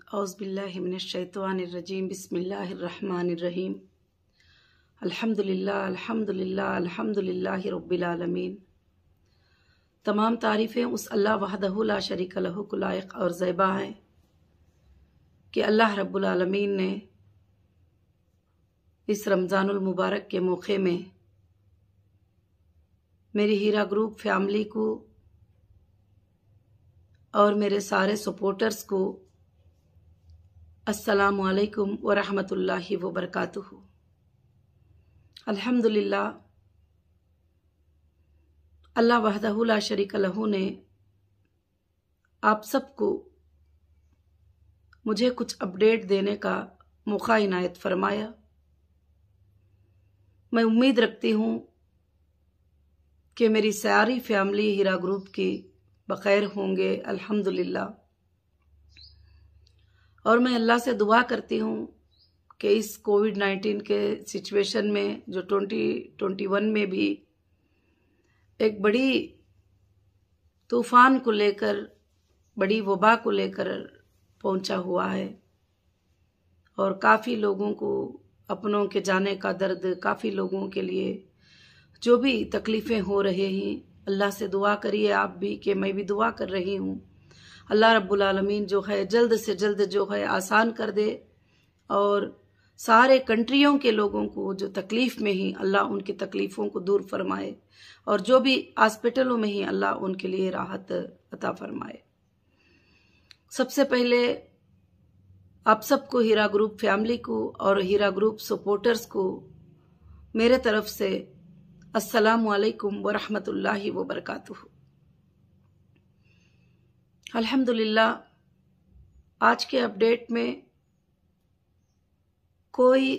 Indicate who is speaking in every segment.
Speaker 1: औज़ुबिल्लाहिमिनश्शैतानिर्रजीम बिस्मिल्लाहिर्रहमानिर्रहीम अल्हम्दुलिल्लाह अल्हम्दुलिल्लाह अल्हम्दुलिल्लाहि रब्बिल आलमीन। तमाम तारीफ़ें उस अल्लाह वहदहु ला शरीक लहू को लायक और ज़ैबा हैं कि अल्लाह रब्बुल आलमीन ने इस रमज़ानुल मुबारक के मौके में मेरी हीरा ग्रुप फैमिली को और मेरे सारे सपोर्टर्स को अस्सलामु अलैकुम व रहमतुल्लाहि व बरकातुहू। अल्हम्दुलिल्लाह, अल्लाह वहदहु ला शरीक लहू ने आप सबको मुझे कुछ अपडेट देने का मौका इनायत फरमाया। मैं उम्मीद रखती हूँ कि मेरी सारी फैमिली हीरा ग्रुप की बखैर होंगे अल्हम्दुलिल्लाह। और मैं अल्लाह से दुआ करती हूँ कि इस कोविड-19 के सिचुएशन में जो 2021 में भी एक बड़ी तूफान को लेकर, बड़ी वबा को लेकर पहुंचा हुआ है और काफ़ी लोगों को अपनों के जाने का दर्द, काफ़ी लोगों के लिए जो भी तकलीफ़ें हो रही हैं, अल्लाह से दुआ करिए आप भी कि मैं भी दुआ कर रही हूँ। अल्लाह रब्बुल आलमीन जो है जल्द से जल्द जो है आसान कर दे और सारे कंट्रियों के लोगों को जो तकलीफ़ में ही अल्लाह उनकी तकलीफ़ों को दूर फरमाए और जो भी हॉस्पिटलों में ही अल्लाह उनके लिए राहत अता फरमाए। सबसे पहले आप सबको, हीरा ग्रुप फैमिली को और हीरा ग्रुप सपोर्टर्स को मेरे तरफ से अस्सलामु अलैकुम व रहमतुल्लाहि व बरकातुहू। अल्हम्दुलिल्लाह, आज के अपडेट में कोई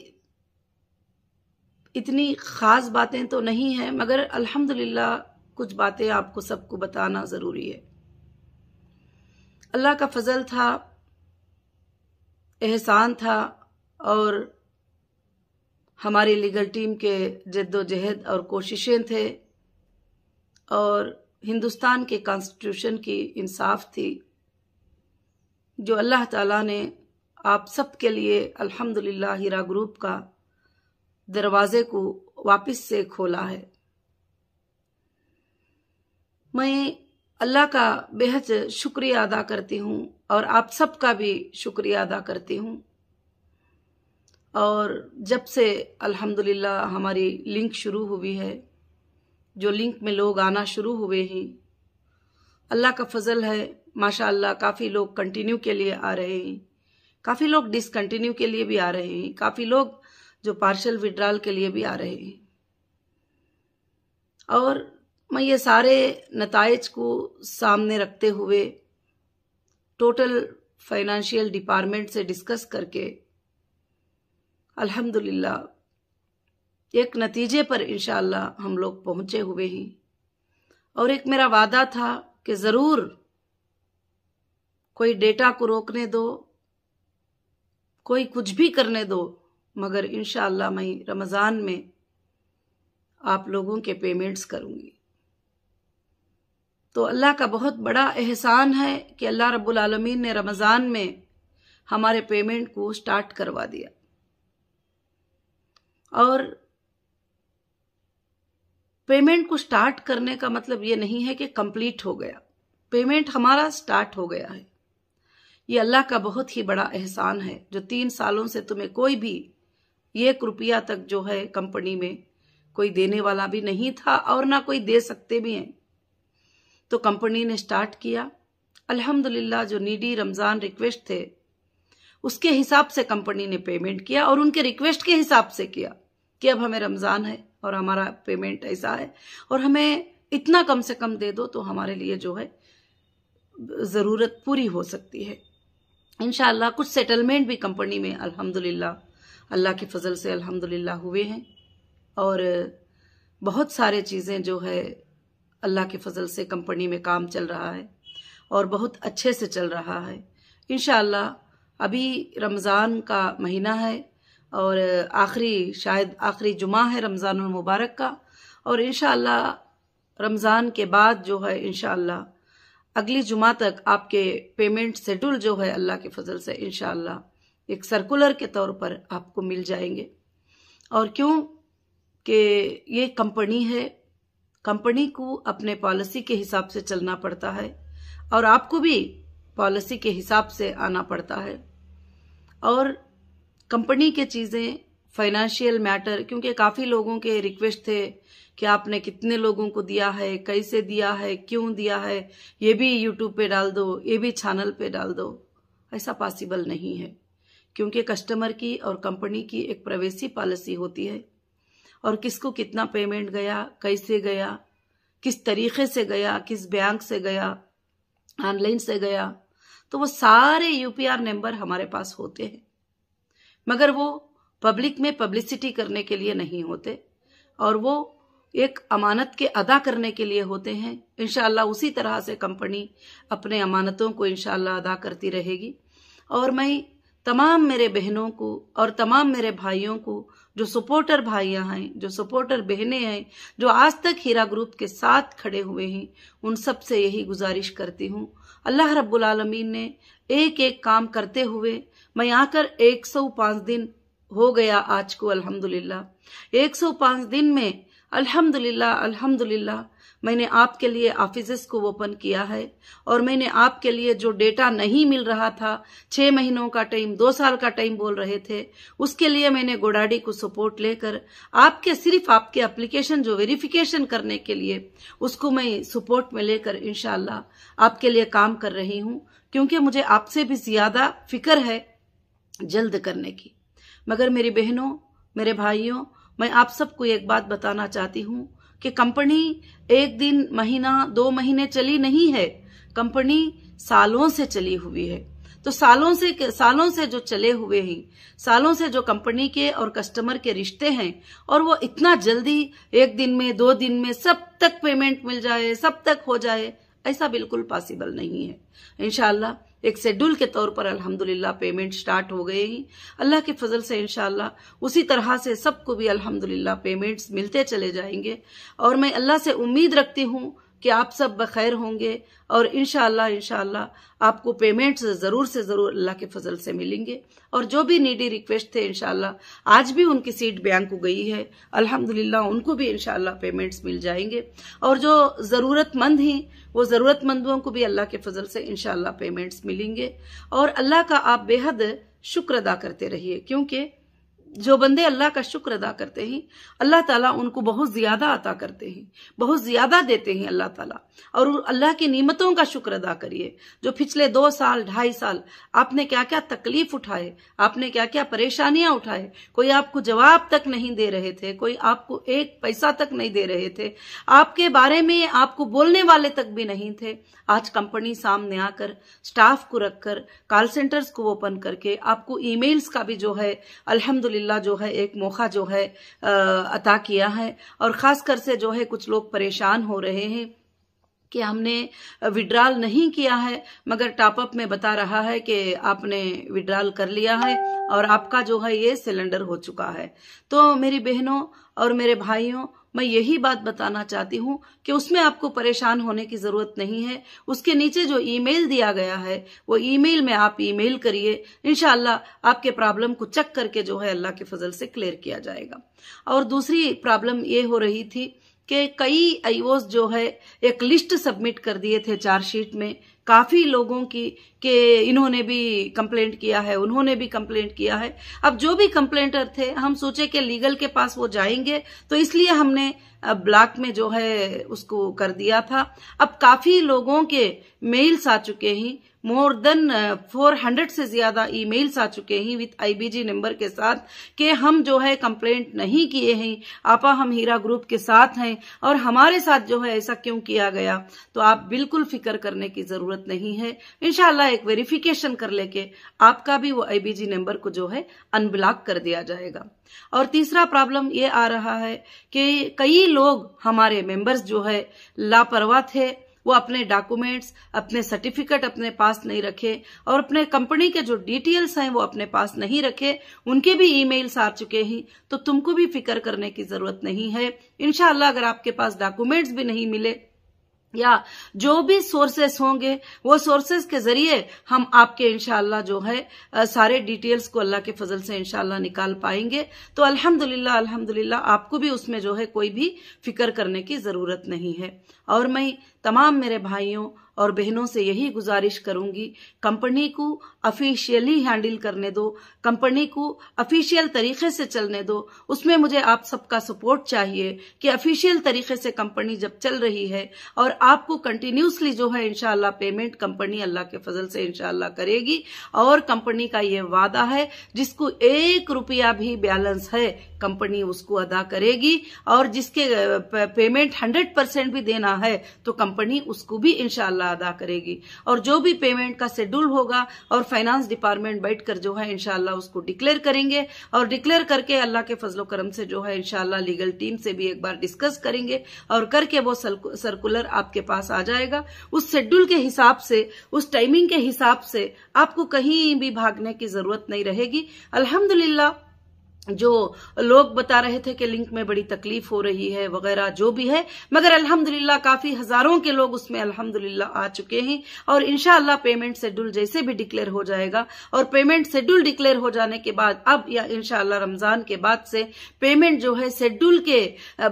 Speaker 1: इतनी ख़ास बातें तो नहीं हैं, मगर अल्हम्दुलिल्लाह कुछ बातें आपको सबको बताना ज़रूरी है। अल्लाह का फजल था, एहसान था और हमारी लीगल टीम के जद्दोजहद और कोशिशें थे और हिंदुस्तान के कॉन्स्टिट्यूशन की इंसाफ थी जो अल्लाह ताला ने आप सब के लिए अल्हम्दुलिल्लाह हीरा ग्रुप का दरवाजे को वापस से खोला है। मैं अल्लाह का बेहद शुक्रिया अदा करती हूँ और आप सब का भी शुक्रिया अदा करती हूँ। और जब से अल्हम्दुलिल्लाह हमारी लिंक शुरू हुई है, जो लिंक में लोग आना शुरू हुए हैं, अल्लाह का फजल है माशाअल्लाह। काफ़ी लोग कंटिन्यू के लिए आ रहे हैं, काफ़ी लोग डिसकंटिन्यू के लिए भी आ रहे हैं, काफ़ी लोग जो पार्शल विड्रॉल के लिए भी आ रहे हैं। और मैं ये सारे नताइज को सामने रखते हुए टोटल फाइनेंशियल डिपार्टमेंट से डिस्कस करके अल्हम्दुलिल्लाह एक नतीजे पर इंशाअल्लाह हम लोग पहुंचे हुए हैं। और एक मेरा वादा था कि ज़रूर कोई डेटा को रोकने दो, कोई कुछ भी करने दो, मगर इंशाअल्लाह मैं रमज़ान में आप लोगों के पेमेंट्स करूंगी। तो अल्लाह का बहुत बड़ा एहसान है कि अल्लाह रब्बुल आलमीन ने रमज़ान में हमारे पेमेंट को स्टार्ट करवा दिया। और पेमेंट को स्टार्ट करने का मतलब ये नहीं है कि कंप्लीट हो गया, पेमेंट हमारा स्टार्ट हो गया है। ये अल्लाह का बहुत ही बड़ा एहसान है जो 3 सालों से तुम्हें कोई भी 1 रुपया तक जो है कंपनी में कोई देने वाला भी नहीं था और ना कोई दे सकते भी हैं। तो कंपनी ने स्टार्ट किया अल्हम्दुलिल्लाह। जो नीडी रमज़ान रिक्वेस्ट थे उसके हिसाब से कंपनी ने पेमेंट किया और उनके रिक्वेस्ट के हिसाब से किया कि अब हमें रमज़ान है और हमारा पेमेंट ऐसा है और हमें इतना कम से कम दे दो तो हमारे लिए जो है ज़रूरत पूरी हो सकती है इंशाअल्लाह। कुछ सेटलमेंट भी कंपनी में अल्हम्दुलिल्लाह अल्लाह के फजल से अल्हम्दुलिल्लाह हुए हैं और बहुत सारे चीज़ें जो है अल्लाह के फजल से कंपनी में काम चल रहा है और बहुत अच्छे से चल रहा है इंशाअल्लाह। अभी रमज़ान का महीना है और शायद आखिरी जुमा है रमज़ानुल मुबारक का और इंशाअल्लाह रमज़ान के बाद जो है इंशाअल्लाह अगली जुमा तक आपके पेमेंट शेड्यूल जो है अल्लाह के फजल से इंशाअल्लाह एक सर्कुलर के तौर पर आपको मिल जाएंगे। और क्यों कि ये कंपनी है, कंपनी को अपने पॉलिसी के हिसाब से चलना पड़ता है और आपको भी पॉलिसी के हिसाब से आना पड़ता है। और कंपनी के चीज़ें, फाइनेंशियल मैटर, क्योंकि काफ़ी लोगों के रिक्वेस्ट थे कि आपने कितने लोगों को दिया है, कैसे दिया है, क्यों दिया है, ये भी यूट्यूब पे डाल दो, ये भी चैनल पे डाल दो। ऐसा पॉसिबल नहीं है, क्योंकि कस्टमर की और कंपनी की एक प्राइवेसी पॉलिसी होती है और किसको कितना पेमेंट गया, कैसे गया, किस तरीके से गया, किस बैंक से गया, ऑनलाइन से गया, तो वो सारे यूपीआर नंबर हमारे पास होते हैं, मगर वो पब्लिक में पब्लिसिटी करने के लिए नहीं होते और वो एक अमानत के अदा करने के लिए होते हैं। इंशाअल्लाह उसी तरह से कंपनी अपने अमानतों को इंशाअल्लाह अदा करती रहेगी। और मैं तमाम मेरे बहनों को और तमाम मेरे भाइयों को, जो सपोर्टर भाइयां हैं, जो सपोर्टर बहनें हैं, जो आज तक हीरा ग्रुप के साथ खड़े हुए हैं, उन सब से यही गुजारिश करती हूँ। अल्लाह रब्बुल आलमीन ने एक एक काम करते हुए, मैं आकर 105 दिन हो गया आज को अल्हम्दुलिल्लाह। 105 दिन में अल्हम्दुलिल्लाह अल्हम्दुलिल्लाह मैंने आपके लिए ऑफिसेस को ओपन किया है और मैंने आपके लिए जो डेटा नहीं मिल रहा था, 6 महीनों का टाइम, 2 साल का टाइम बोल रहे थे, उसके लिए मैंने गोडाडी को सपोर्ट लेकर सिर्फ आपके एप्लीकेशन जो वेरिफिकेशन करने के लिए, उसको मैं सपोर्ट में लेकर इंशाअल्लाह आपके लिए काम कर रही हूँ, क्योंकि मुझे आपसे भी ज्यादा फिक्र है जल्द करने की। मगर मेरी बहनों, मेरे भाइयों, मैं आप सबको एक बात बताना चाहती हूँ कि कंपनी एक दिन, महीना, 2 महीने चली नहीं है, कंपनी सालों से चली हुई है। तो सालों से जो चले हुए हैं, सालों से जो कंपनी के और कस्टमर के रिश्ते हैं, और वो इतना जल्दी 1 दिन में, 2 दिन में सब तक पेमेंट मिल जाए, सब तक हो जाए, ऐसा बिल्कुल पॉसिबल नहीं है। इंशाअल्लाह एक शेड्यूल के तौर पर अल्हम्दुलिल्लाह पेमेंट स्टार्ट हो गए ही। अल्लाह के फजल से इंशाअल्लाह उसी तरह से सबको भी अल्हम्दुलिल्लाह पेमेंट्स मिलते चले जाएंगे। और मैं अल्लाह से उम्मीद रखती हूँ कि आप सब बखैर होंगे और इंशाअल्लाह आपको पेमेंट्स जरूर से जरूर अल्लाह के फजल से मिलेंगे। और जो भी नीडी रिक्वेस्ट थे इंशाअल्लाह आज भी उनकी सीट बैंक को गई है, अल्हम्दुलिल्लाह उनको भी इंशाअल्लाह पेमेंट्स मिल जाएंगे। और जो जरूरतमंद हैं वो जरूरतमंदों को भी अल्लाह के फजल से इंशाअल्लाह पेमेंट्स मिलेंगे। और अल्लाह का आप बेहद शुक्र अदा करते रहिए, क्योंकि जो बंदे अल्लाह का शुक्र अदा करते हैं अल्लाह ताला उनको बहुत ज्यादा अता करते हैं, बहुत ज्यादा देते हैं अल्लाह ताला। और अल्लाह की नियमतों का शुक्र अदा करिए। जो पिछले 2 साल 2.5 साल आपने क्या क्या तकलीफ उठाए, आपने क्या क्या परेशानियां उठाए, कोई आपको जवाब तक नहीं दे रहे थे, कोई आपको 1 पैसा तक नहीं दे रहे थे, आपके बारे में आपको बोलने वाले तक भी नहीं थे। आज कंपनी सामने आकर स्टाफ को रखकर, कॉल सेंटर्स को ओपन करके आपको ईमेल्स का भी जो है अल्हम्दुलिल्लाह जो है एक मौका जो है अता किया है। और खासकर से जो है कुछ लोग परेशान हो रहे हैं कि हमने विड्रॉल नहीं किया है, मगर टॉपअप में बता रहा है कि आपने विड्रॉल कर लिया है और आपका जो है ये सिलेंडर हो चुका है। तो मेरी बहनों और मेरे भाइयों, मैं यही बात बताना चाहती हूँ कि उसमें आपको परेशान होने की जरूरत नहीं है। उसके नीचे जो ईमेल दिया गया है वो ईमेल में आप ईमेल करिए, इंशाअल्लाह आपके प्रॉब्लम को चेक करके जो है अल्लाह के फजल से क्लियर किया जाएगा। और दूसरी प्रॉब्लम ये हो रही थी कि कई आईओस जो है एक लिस्ट सबमिट कर दिए थे चार्जशीट में काफी लोगों की कि इन्होंने भी कंप्लेंट किया है, उन्होंने भी कंप्लेंट किया है। अब जो भी कंप्लेंटर थे हम सोचे कि लीगल के पास वो जाएंगे, तो इसलिए हमने ब्लॉक में जो है उसको कर दिया था। अब काफी लोगों के मेल्स आ चुके हैं, मोर देन 400 से ज्यादा ईमेल्स आ चुके हैं विद आईबीजी नंबर के साथ कि हम जो है कंप्लेंट नहीं किए हैं, आपा हम हीरा ग्रुप के साथ हैं और हमारे साथ जो है ऐसा क्यों किया गया। तो आप बिल्कुल फिक्र करने की जरूरत नहीं है, इंशाअल्लाह एक वेरिफिकेशन कर लेके आपका भी वो आईबीजी नंबर को जो है अनब्लॉक कर दिया जाएगा। और तीसरा प्रॉब्लम ये आ रहा है कि कई लोग हमारे मेंबर्स जो है लापरवाह थे, वो अपने डॉक्यूमेंट्स, अपने सर्टिफिकेट अपने पास नहीं रखे और अपने कंपनी के जो डिटेल्स हैं वो अपने पास नहीं रखे, उनके भी ईमेल्स आ चुके हैं। तो तुमको भी फिक्र करने की जरूरत नहीं है, इंशाअल्लाह अगर आपके पास डॉक्यूमेंट्स भी नहीं मिले या जो भी सोर्सेस होंगे वो सोर्सेस के जरिए हम आपके इंशाअल्लाह जो है सारे डिटेल्स को अल्लाह के फजल से इंशाअल्लाह निकाल पाएंगे। तो अल्हम्दुलिल्लाह अल्हम्दुलिल्लाह आपको भी उसमें जो है कोई भी फिक्र करने की जरूरत नहीं है। और मैं तमाम मेरे भाइयों और बहनों से यही गुजारिश करूंगी, कंपनी को ऑफिशियली हैंडल करने दो, कंपनी को ऑफिशियल तरीके से चलने दो। उसमें मुझे आप सबका सपोर्ट चाहिए कि ऑफिशियल तरीके से कंपनी जब चल रही है और आपको कंटिन्यूसली जो है इंशाअल्लाह पेमेंट कंपनी अल्लाह के फजल से इंशाअल्लाह करेगी। और कंपनी का ये वादा है जिसको 1 रुपया भी बैलेंस है कंपनी उसको अदा करेगी, और जिसके पेमेंट 100% भी देना है तो कंपनी उसको भी इंशाअल्लाह अदा करेगी। और जो भी पेमेंट का शेड्यूल होगा और फाइनेंस डिपार्टमेंट बैठकर जो है इंशाअल्लाह उसको डिक्लेयर करेंगे, और डिक्लेयर करके अल्लाह के फजलो करम से जो है इंशाअल्लाह लीगल टीम से भी एक बार डिस्कस करेंगे, और करके वो सर्कुलर आपके पास आ जाएगा। उस शेड्यूल के हिसाब से, उस टाइमिंग के हिसाब से आपको कहीं भी भागने की जरूरत नहीं रहेगी। अल्हम्दुलिल्लाह जो लोग बता रहे थे कि लिंक में बड़ी तकलीफ हो रही है वगैरह जो भी है, मगर अल्हम्दुलिल्लाह काफी हजारों के लोग उसमें अल्हम्दुलिल्लाह आ चुके हैं। और इंशाअल्लाह पेमेंट शेड्यूल जैसे भी डिक्लेयर हो जाएगा, और पेमेंट शेड्यूल डिक्लेयर हो जाने के बाद अब या इंशाअल्लाह रमजान के बाद से पेमेंट जो है शेड्यूल के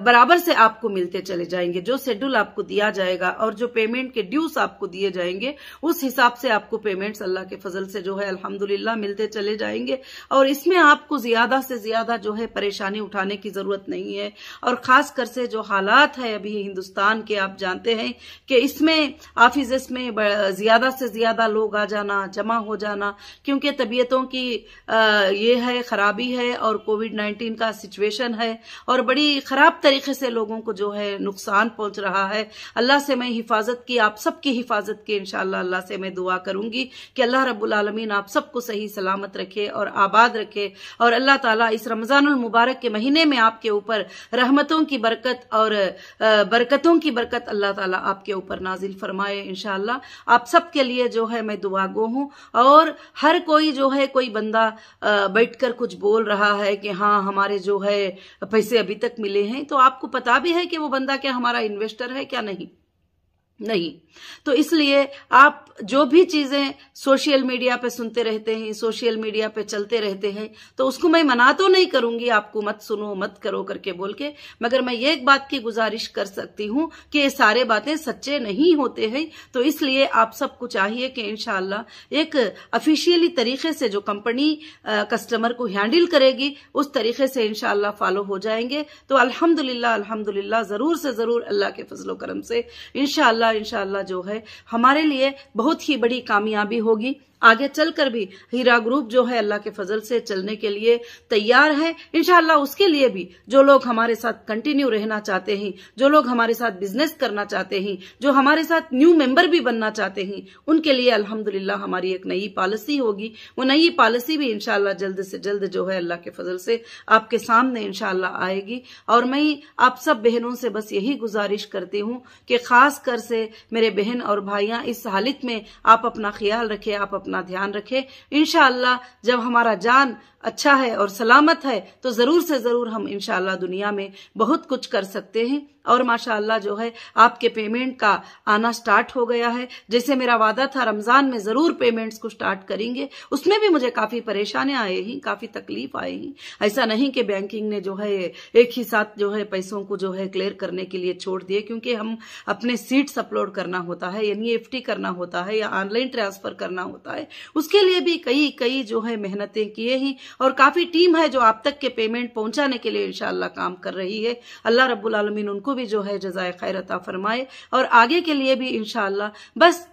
Speaker 1: बराबर से आपको मिलते चले जाएंगे। जो शेड्यूल आपको दिया जाएगा और जो पेमेंट के ड्यूस आपको दिए जाएंगे उस हिसाब से आपको पेमेंट्स अल्लाह के फजल से जो है अल्हम्दुलिल्लाह मिलते चले जाएंगे। और इसमें आपको ज्यादा से ज्यादा जो है परेशानी उठाने की जरूरत नहीं है। और खासकर से जो हालात है अभी हिंदुस्तान के, आप जानते हैं कि इसमें ऑफिस में ज्यादा से ज्यादा लोग आ जाना, जमा हो जाना, क्योंकि तबीयतों की ये है खराबी है और कोविड-19 का सिचुएशन है और बड़ी खराब तरीके से लोगों को जो है नुकसान पहुंच रहा है। अल्लाह से मैं हिफाजत की, आप सबकी हिफाजत की इंशाअल्लाह अल्लाह से मैं दुआ करूंगी कि अल्लाह रब्बुल आलमीन आप सबको सही सलामत रखे और आबाद रखे, और अल्लाह ताला इस रमजानुल मुबारक के महीने में आपके ऊपर रहमतों की बरकत और बरकतों की बरकत अल्लाह ताला आपके ऊपर नाजिल फरमाए इंशाअल्लाह। आप सबके लिए जो है मैं दुआगो हूं। और हर कोई जो है, कोई बंदा बैठकर कुछ बोल रहा है कि हाँ हमारे जो है पैसे अभी तक मिले हैं, तो आपको पता भी है कि वो बंदा क्या हमारा इन्वेस्टर है क्या नहीं। तो इसलिए आप जो भी चीजें सोशल मीडिया पे सुनते रहते हैं, सोशल मीडिया पे चलते रहते हैं, तो उसको मैं मना तो नहीं करूंगी आपको मत सुनो मत करो करके बोल के, मगर मैं ये एक बात की गुजारिश कर सकती हूं कि ये सारे बातें सच्चे नहीं होते हैं। तो इसलिए आप सबको चाहिए कि इंशाअल्लाह एक ऑफिशियली तरीके से जो कंपनी कस्टमर को हैंडल करेगी उस तरीके से इंशाअल्लाह फॉलो हो जाएंगे। तो अल्हम्दुलिल्लाह अल्हम्दुलिल्लाह जरूर से जरूर अल्लाह के फजलो करम से इंशाअल्लाह जो है हमारे लिए बहुत ही बड़ी कामयाबी होगी। आगे चलकर भी हीरा ग्रुप जो है अल्लाह के फजल से चलने के लिए तैयार है इंशाअल्लाह। उसके लिए भी जो लोग हमारे साथ कंटिन्यू रहना चाहते हैं, जो लोग हमारे साथ बिजनेस करना चाहते हैं, जो हमारे साथ न्यू मेंबर भी बनना चाहते हैं, उनके लिए अल्हम्दुलिल्लाह हमारी एक नई पॉलिसी होगी। वो नई पॉलिसी भी इंशाअल्लाह जल्द से जल्द जो है अल्लाह के फजल से आपके सामने इंशाअल्लाह आएगी। और मैं आप सब बहनों से बस यही गुजारिश करती हूँ कि खास कर से मेरे बहन और भाइयां इस हालत में आप अपना ख्याल रखें, आप अपना ध्यान रखें। इंशाअल्लाह जब हमारा जान अच्छा है और सलामत है तो जरूर से जरूर हम इंशाअल्लाह दुनिया में बहुत कुछ कर सकते हैं। और माशाअल्लाह जो है आपके पेमेंट का आना स्टार्ट हो गया है। जैसे मेरा वादा था रमजान में जरूर पेमेंट्स को स्टार्ट करेंगे, उसमें भी मुझे काफी परेशानियां आई हैं, काफी तकलीफ आई हैं। ऐसा नहीं कि बैंकिंग ने जो है एक ही साथ जो है पैसों को जो है क्लियर करने के लिए छोड़ दिए, क्योंकि हम अपने सीट्स अपलोड करना होता है, NEFT करना होता है या ऑनलाइन ट्रांसफर करना होता है। उसके लिए भी कई जो है मेहनतें किए ही, और काफी टीम है जो आप तक के पेमेंट पहुंचाने के लिए इंशाअल्लाह काम कर रही है। अल्लाह रब्बुल आलमीन उनको भी जो है जज़ाए खैर अता फरमाए, और आगे के लिए भी इंशाअल्लाह। बस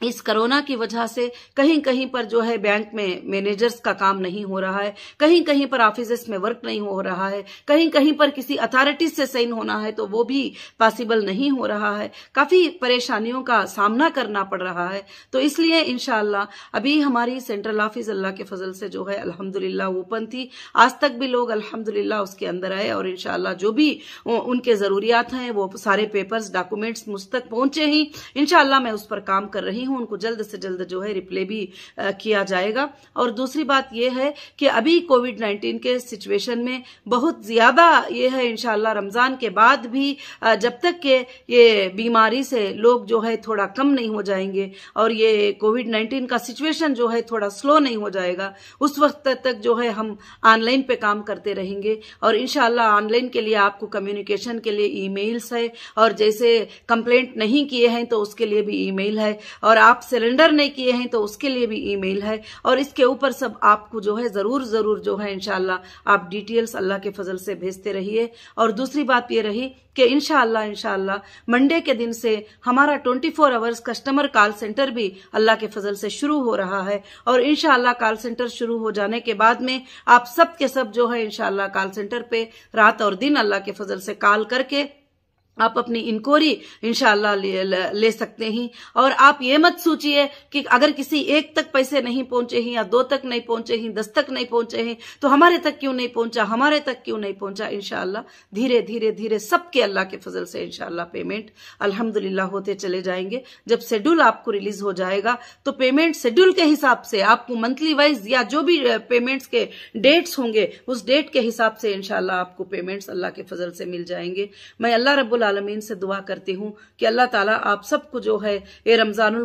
Speaker 1: इस कोरोना की वजह से कहीं कहीं पर जो है बैंक में मैनेजर्स का काम नहीं हो रहा है, कहीं कहीं पर ऑफिस में वर्क नहीं हो रहा है, कहीं कहीं पर किसी अथॉरिटी से साइन होना है तो वो भी पॉसिबल नहीं हो रहा है। काफी परेशानियों का सामना करना पड़ रहा है। तो इसलिए इंशाअल्लाह अभी हमारी सेंट्रल ऑफिस अल्लाह के फजल से जो है अल्हम्दुलिल्लाह ओपन थी। आज तक भी लोग अल्हम्दुलिल्लाह उसके अंदर आए, और इंशाअल्लाह जो भी उनके जरूरियात हैं वो सारे पेपर्स डॉक्यूमेंट्स मुझ तक पहुंचे ही। इंशाअल्लाह मैं उस पर काम कर रही हूं उनको जल्द से जल्द जो है रिप्लाई भी किया जाएगा। और दूसरी बात यह है कि अभी कोविड-19 के सिचुएशन में बहुत ज्यादा ये है, इंशाल्लाह रमजान के बाद भी जब तक के ये बीमारी से लोग जो है थोड़ा कम नहीं हो जाएंगे और ये कोविड-19 का सिचुएशन जो है थोड़ा स्लो नहीं हो जाएगा, उस वक्त तक जो है हम ऑनलाइन पे काम करते रहेंगे। और इंशाल्लाह ऑनलाइन के लिए आपको कम्युनिकेशन के लिए ईमेल्स है, और जैसे कंप्लेंट नहीं किए हैं तो उसके लिए भी ईमेल है, और आप सिलेंडर नहीं किए हैं तो उसके लिए भी ईमेल है। और इसके ऊपर सब आपको जो है जरूर जो है इंशाल्लाह आप डिटेल्स अल्लाह के फजल से भेजते रहिए। और दूसरी बात ये रही कि इंशाल्लाह मंडे के दिन से हमारा 24 आवर्स कस्टमर कॉल सेंटर भी अल्लाह के फजल से शुरू हो रहा है। और इंशाल्लाह कॉल सेंटर शुरू हो जाने के बाद में आप सब के सब जो है इंशाल्लाह कॉल सेंटर पे रात और दिन अल्लाह के फजल से कॉल करके आप अपनी इंक्वायरी इंशाल्लाह ले सकते हैं। और आप ये मत सोचिए कि अगर किसी एक तक पैसे नहीं पहुंचे हैं या 2 तक नहीं पहुंचे हैं, 10 तक नहीं पहुंचे हैं तो हमारे तक क्यों नहीं पहुंचा, हमारे तक क्यों नहीं पहुंचा। इंशाल्लाह धीरे धीरे सबके अल्लाह के फजल से इंशाल्लाह पेमेंट अल्हम्दुलिल्लाह होते चले जाएंगे। जब शेड्यूल आपको रिलीज हो जाएगा तो पेमेंट शेड्यूल के हिसाब से आपको मंथली वाइज या जो भी पेमेंट्स के डेट्स होंगे उस डेट के हिसाब से इंशाल्लाह आपको पेमेंट्स अल्लाह के फजल से मिल जाएंगे। मैं अल्लाह रब्बुल आलमीन से दुआ करती हूँ कि अल्लाह ताला आप सबको जो है ये रमजानुल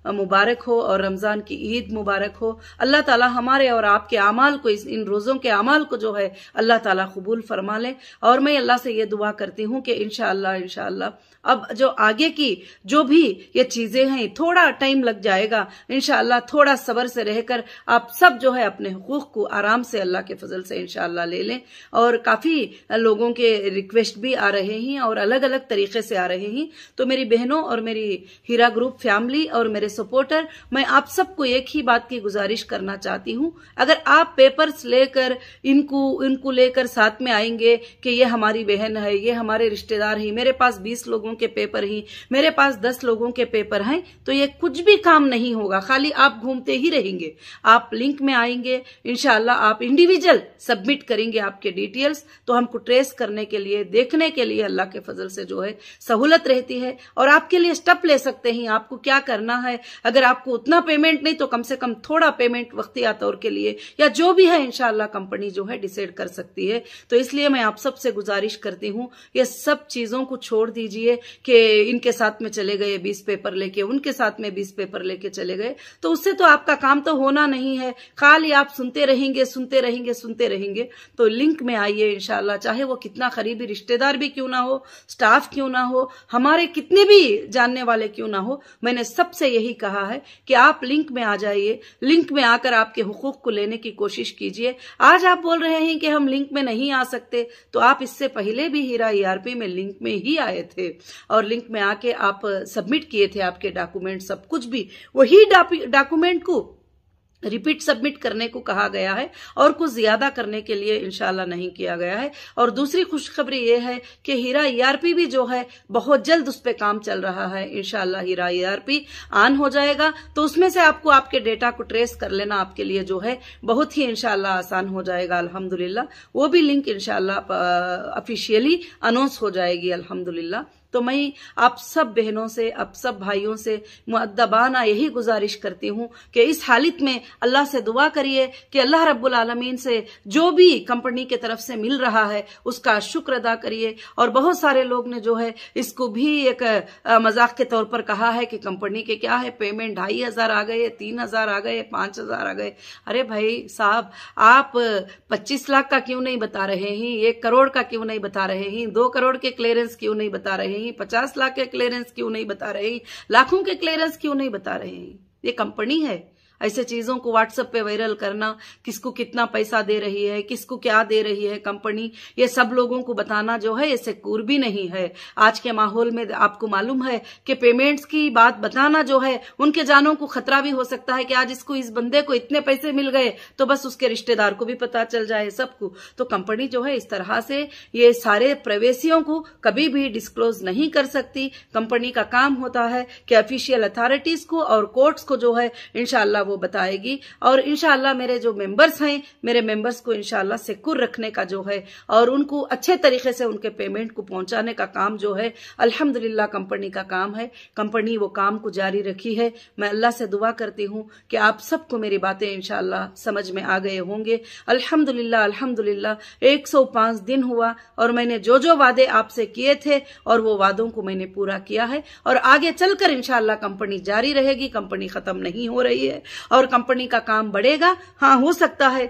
Speaker 1: मुबारक हो और रमजान की ईद मुबारक हो। अल्लाह ताला हमारे और आपके अमाल को, इन रोजों के अमाल को जो है अल्लाह ताला कबूल फरमा ले। और मैं अल्लाह से ये दुआ करती हूँ कि इंशाअल्लाह अब जो आगे की जो भी ये चीजें हैं थोड़ा टाइम लग जाएगा, इंशाअल्लाह थोड़ा सब्र से रहकर आप सब जो है अपने हुकूक को आराम से अल्लाह के फजल से इंशाअल्लाह ले लें। और काफी लोगों के रिक्वेस्ट भी आ रहे हैं और अलग अलग तरीके से आ रहे हैं। तो मेरी बहनों और मेरी हीरा ग्रुप फैमिली और मेरे सपोर्टर, मैं आप सबको एक ही बात की गुजारिश करना चाहती हूँ, अगर आप पेपर्स लेकर इनको लेकर साथ में आएंगे कि ये हमारी बहन है, ये हमारे रिश्तेदार हैं, मेरे पास 20 लोगों के पेपर ही, मेरे पास 10 लोगों के पेपर हैं, तो ये कुछ भी काम नहीं होगा, खाली आप घूमते ही रहेंगे। आप लिंक में आएंगे, इंशाअल्लाह आप इंडिविजुअल सबमिट करेंगे आपके डिटेल्स, तो हमको ट्रेस करने के लिए, देखने के लिए अल्लाह के फजल से जो है सहूलत रहती है। और आपके लिए स्टेप ले सकते हैं आपको क्या करना है। अगर आपको उतना पेमेंट नहीं तो कम से कम थोड़ा पेमेंट वक्तिया तौर के लिए या जो भी है इंशाअल्लाह कंपनी जो है डिसाइड कर सकती है। तो इसलिए मैं आप सबसे गुजारिश करती हूँ ये सब चीजों को छोड़ दीजिए कि इनके साथ में चले गए 20 पेपर लेके, उनके साथ में 20 पेपर लेके चले गए, तो उससे तो आपका काम तो होना नहीं है, खाली आप सुनते रहेंगे। तो लिंक में आइए इंशाअल्लाह, चाहे वो कितना करीबी रिश्तेदार भी क्यों ना हो, स्टाफ क्यों ना हो, हमारे कितने भी जानने वाले क्यों ना हो, मैंने सबसे यही कहा है कि आप लिंक में आ जाइए। लिंक में आकर आपके हुकूक को लेने की कोशिश कीजिए। आज आप बोल रहे हैं कि हम लिंक में नहीं आ सकते, तो आप इससे पहले भी हीरा ERP में लिंक में ही आए थे और लिंक में आके आप सबमिट किए थे आपके डॉक्यूमेंट, सब कुछ भी वही डॉक्यूमेंट को रिपीट सबमिट करने को कहा गया है और कुछ ज्यादा करने के लिए इंशाल्लाह नहीं किया गया है। और दूसरी खुशखबरी ये है कि हीरा ERP भी जो है बहुत जल्द उस पर काम चल रहा है। इंशाल्लाह हीरा ERP ऑन हो जाएगा तो उसमें से आपको आपके डेटा को ट्रेस कर लेना आपके लिए जो है बहुत ही इंशाल्लाह आसान हो जाएगा अल्हम्दुलिल्लाह। वो भी लिंक इंशाल्लाह ऑफिशियली अनाउंस हो जाएगी अल्हम्दुलिल्लाह। तो मैं आप सब बहनों से, आप सब भाइयों से मुअद्दबाना यही गुजारिश करती हूँ कि इस हालत में अल्लाह से दुआ करिए कि अल्लाह रब्बुल आलमीन से जो भी कंपनी के तरफ से मिल रहा है उसका शुक्र अदा करिए। और बहुत सारे लोग ने जो है इसको भी एक मजाक के तौर पर कहा है कि कंपनी के क्या है पेमेंट 2500 आ गए, 3000 आ गए, 5000 आ गए। अरे भाई साहब, आप 25 लाख का क्यों नहीं बता रहे हैं, 1 करोड़ का क्यों नहीं बता रहे हैं, 2 करोड़ के क्लियरेंस क्यों नहीं बता रहे हैं, 50 लाख के क्लियरेंस क्यों नहीं बता रहे हैं, लाखों के क्लियरेंस क्यों नहीं बता रहे हैं। ये कंपनी है, ऐसे चीजों को व्हाट्सएप पे वायरल करना, किसको कितना पैसा दे रही है, किसको क्या दे रही है कंपनी, ये सब लोगों को बताना जो है ये सिक्योर भी नहीं है। आज के माहौल में आपको मालूम है कि पेमेंट्स की बात बताना जो है उनके जानों को खतरा भी हो सकता है कि आज इस बंदे को इतने पैसे मिल गए तो बस उसके रिश्तेदार को भी पता चल जाए सबको। तो कंपनी जो है इस तरह से ये सारे प्रवेशियों को कभी भी डिस्क्लोज नहीं कर सकती। कंपनी का काम होता है कि ऑफिशियल अथॉरिटीज को और कोर्ट्स को जो है इंशाअल्लाह वो बताएगी। और इंशाअल्लाह मेरे जो मेंबर्स हैं, मेरे मेंबर्स को इंशाअल्लाह सिक्योर रखने का जो है और उनको अच्छे तरीके से उनके पेमेंट को पहुंचाने का काम जो है अल्हम्दुलिल्लाह कंपनी का काम है। कंपनी वो काम को जारी रखी है। मैं अल्लाह से दुआ करती हूँ कि आप सबको मेरी बातें इंशाअल्लाह समझ में आ गए होंगे। अल्हम्दुलिल्लाह अल्हम्दुलिल्लाह 105 दिन हुआ और मैंने जो जो वादे आपसे किए थे और वो वादों को मैंने पूरा किया है और आगे चलकर इंशाअल्लाह कंपनी जारी रहेगी। कंपनी खत्म नहीं हो रही है और कंपनी का काम बढ़ेगा। हाँ, हो सकता है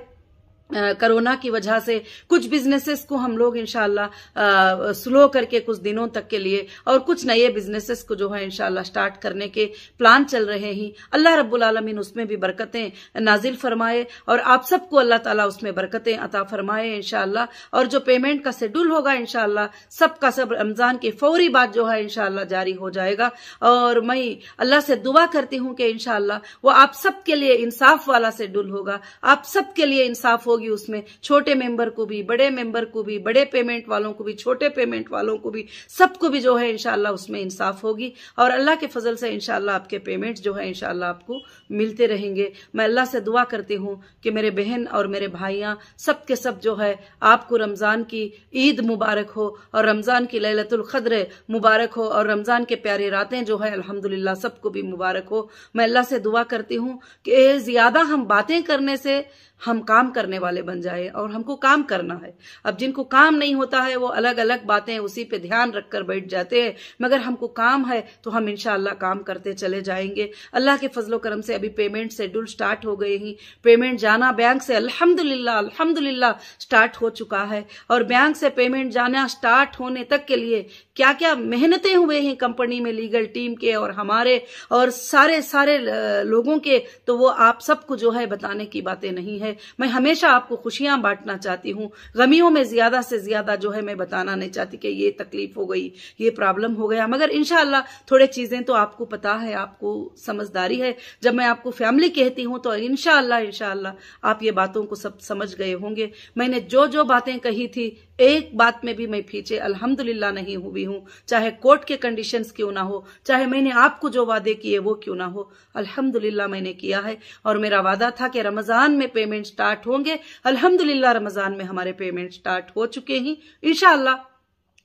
Speaker 1: कोरोना की वजह से कुछ बिजनेसेस को हम लोग इंशाअल्लाह स्लो करके कुछ दिनों तक के लिए और कुछ नए बिजनेसेस को जो है इंशाअल्लाह स्टार्ट करने के प्लान चल रहे हैं। अल्लाह रब्बुल आलमीन उसमें भी बरकतें नाजिल फरमाए और आप सबको अल्लाह ताला उसमें बरकतें अता फरमाए इंशाअल्लाह। और जो पेमेंट का शेड्यूल होगा इंशाअल्लाह सबका सब रमजान के फौरी बाद जो है इंशाअल्लाह जारी हो जाएगा। और मैं अल्लाह से दुआ करती हूँ कि इंशाअल्लाह वो आप सबके लिए इंसाफ वाला शेड्यूल होगा, आप सबके लिए इंसाफ होगी। उसमें छोटे मेंबर को भी, बड़े मेंबर को भी, बड़े पेमेंट वालों को भी, छोटे पेमेंट वालों को भी, सबको भी जो है इंशाअल्लाह उसमें इंसाफ होगी। और अल्लाह के फजल से इंशाअल्लाह आपके पेमेंट जो है इंशाअल्लाह आपको मिलते रहेंगे। मैं अल्लाह से दुआ करती हूँ कि मेरे बहन और मेरे भाइयां सब के सब जो है आपको रमजान की ईद मुबारक हो और रमजान की लैलतुल क़द्र मुबारक हो और रमजान के प्यारे रातें जो है अल्हम्दुलिल्लाह सबको भी मुबारक हो। मैं अल्लाह से दुआ करती हूँ कि ज्यादा हम बातें करने से हम काम करने वाले बन जाए और हमको काम करना है। अब जिनको काम नहीं होता है वो अलग अलग बातें उसी पे ध्यान रखकर बैठ जाते हैं, मगर हमको काम है तो हम इंशाअल्लाह काम करते चले जाएंगे। अल्लाह के फजलो करम से अभी पेमेंट शेड्यूल स्टार्ट हो गए ही। पेमेंट जाना बैंक से अल्हम्दुलिल्लाह अल्हम्दुलिल्लाह स्टार्ट हो चुका है और बैंक से पेमेंट जाना स्टार्ट होने तक के लिए क्या क्या मेहनतें हुए हैं कंपनी में, लीगल टीम के और हमारे और सारे लोगों के, तो वो आप सबको जो है बताने की बातें नहीं है। मैं हमेशा आपको खुशियां बांटना चाहती हूँ, गमियों में ज्यादा से ज्यादा जो है मैं बताना नहीं चाहती कि ये तकलीफ हो गई, ये प्रॉब्लम हो गया। मगर इंशाअल्लाह थोड़े चीजें तो आपको पता है, आपको समझदारी है। जब मैं आपको फैमिली कहती हूँ तो इंशाअल्लाह आप ये बातों को सब समझ गए होंगे। मैंने जो जो बातें कही थी एक बात में भी मैं पीछे अल्हम्दुलिल्लाह नहीं हुई हूँ, चाहे कोर्ट के कंडीशंस क्यों ना हो, चाहे मैंने आपको जो वादे किए वो क्यों ना हो, अल्हम्दुलिल्लाह मैंने किया है। और मेरा वादा था कि रमजान में पेमेंट स्टार्ट होंगे। अल्हम्दुलिल्लाह रमजान में हमारे पेमेंट स्टार्ट हो चुके हैं इंशाअल्लाह।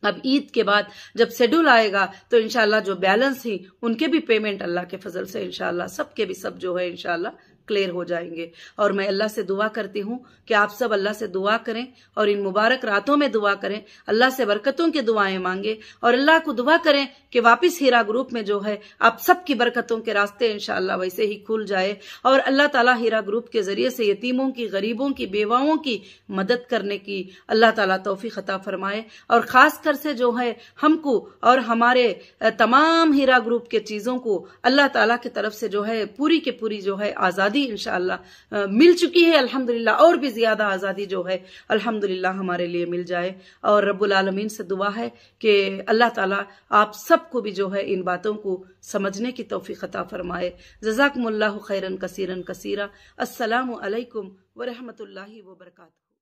Speaker 1: अब ईद के बाद जब शेड्यूल आएगा तो इंशाअल्लाह जो बैलेंस ही उनके भी पेमेंट अल्लाह के फजल से इंशाअल्लाह सबके भी सब जो है इंशाअल्लाह क्लियर हो जाएंगे। और मैं अल्लाह से दुआ करती हूँ कि आप सब अल्लाह से दुआ करें और इन मुबारक रातों में दुआ करें, अल्लाह से बरकतों की दुआएं मांगे और अल्लाह को दुआ करें कि वापस हीरा ग्रुप में जो है आप सबकी बरकतों के रास्ते इंशाअल्लाह वैसे ही खुल जाए और अल्लाह ताला हीरा ग्रुप के जरिए से यतीमों की, गरीबों की, बेवाओं की मदद करने की अल्लाह ताला तौफीक अता फरमाए। और खास कर से जो है हमको और हमारे तमाम हीरा ग्रुप के चीजों को अल्लाह ताला की तरफ से जो है पूरी के पूरी जो है आजादी इंशाअल्लाह मिल चुकी है अल्हम्दुलिल्लाह, और भी ज्यादा आजादी जो है अल्हम्दुलिल्लाह हमारे लिए मिल जाए। और रब्बुल आलमीन से दुआ है कि अल्लाह ताला आप सबको भी जो है इन बातों को समझने की तौफीक अता फरमाए। जज़ाकुमुल्लाहु खैरन कसीरन कसीरा। अस्सलामु अलैकुम व रहमतुल्लाहि व बरकातहू।